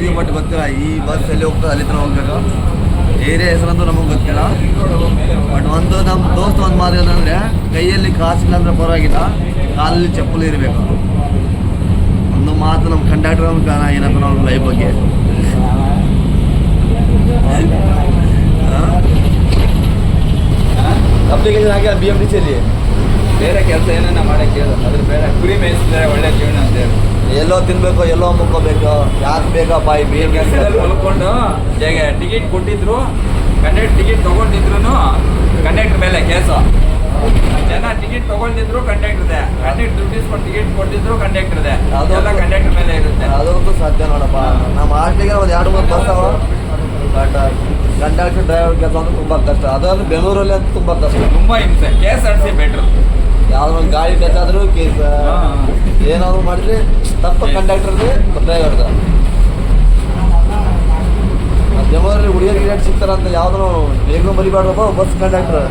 ಇದೀವಿ ಬಟ್ ಗೊತ್ತಿಲ್ಲ ಈ ಬಸ್ ಎಲ್ಲಿ ಹೋಗ್ತದೆ ಅಲ್ಲಿ ತನಕ ಹೋಗ್ಬೇಕು. ಏರಿಯಾ ಹೆಸರಂತೂ ನಮಗೆ ಗೊತ್ತಿಲ್ಲ. ಬಟ್ ಒಂದು ನಮ್ಮ ದೋಸ್ತ ಒಂದು ಮಾತು ಏನಂದರೆ ಕೈಯಲ್ಲಿ ಕಾಸಿಲ್ಲ ಅಂದರೆ ಪರವಾಗಿಲ್ಲ, ಕಾಲಲ್ಲಿ ಚಪ್ಪಲಿ ಇರಬೇಕು. ಒಂದು ಮಾತು ನಮ್ಮ ಕಂಡಕ್ಟರ್ ಏನಪ್ಪ ನಮ್ಮ ಲೈಫ್ ಬಗ್ಗೆ. ಅಪ್ಲಿಕೇಶನ್ ಹಾಕಿ BMTCಯಲ್ಲಿ ಬೇರೆ ಕೆಲಸ ಏನೇನ ಮಾಡೋಕ್ಕೆ ಅದ್ರ ಬೇರೆ ಕುರಿ ಮೇಯಿಸಿದ್ರೆ ಒಳ್ಳೆ ಜೀವನ ಅಂತೇಳಿ ಎಲ್ಲೋ ತಿನ್ಬೇಕು, ಎಲ್ಲೋ ಮುಕ್ಕೋಬೇಕು, ಯಾಕೆ ಬೇಕಪ್ಪ ಈ ಬೇರೆ ಕೆಲಸದಲ್ಲಿ ಮಲ್ಕೊಂಡು ಹೇಗೆ ಟಿಕೆಟ್ ಕೊಟ್ಟಿದ್ರು, ಕಂಡಕ್ಟರ್ ಟಿಕೆಟ್ ತೊಗೊಂಡಿದ್ರು ಕಂಡಕ್ಟರ್ ಮೇಲೆ ಕೇಸು. ಜನ ಟಿಕೆಟ್ ತೊಗೊಂಡಿದ್ರು ಕಂಡಕ್ಟರ್ದೆ, ಕಂಡಕ್ಟರ್ ದುಡ್ಡು ಇಸ್ಕೊಂಡು ಟಿಕೆಟ್ ಕೊಟ್ಟಿದ್ರು ಕಂಡಕ್ಟರ್ದೆ, ಅದೆಲ್ಲ ಕಂಡಕ್ಟರ್ ಮೇಲೆ ಇರುತ್ತೆ. ಅದಂತೂ ಸಾಧ್ಯ ನೋಡಪ್ಪ. ನಮ್ಮ ಹಾಸ್ಟೆಲ್ಗೆ ಒಂದು 2-3 ಬಸ್ ಅವ. ಬಟ್ ಕಂಡಕ್ಟರ್ ಡ್ರೈವರ್ ಕೆಲಸ ಅಂದ್ರೆ ತುಂಬ ಕಷ್ಟ. ಅದರಲ್ಲಿ ಬೆಂಗಳೂರಲ್ಲಿ ಅಂತ ತುಂಬ ಕಷ್ಟ, ತುಂಬ ಹಿಂಸೆ. KSRTC better. ಯಾವುದೋ ಒಂದು ಗಾಡಿ ಟಚ್ ಆದರೂ ಕೇಸ್, ಏನಾದ್ರು ಮಾಡಿದ್ರೆ ತಪ್ಪು ಕಂಡಕ್ಟರ್ದು ಡ್ರೈವರ್ದು. ಬೆಂಗಳೂರಲ್ಲಿ ಹುಡುಗಿಯರಿಗೆ ರೇಟ್ ಸಿಗ್ತಾರಂತ ಯಾವುದೋ ಬೇಗ ಬರಿಬಾರ್ದಪ್ಪ ಬಸ್ ಕಂಡಕ್ಟರ್.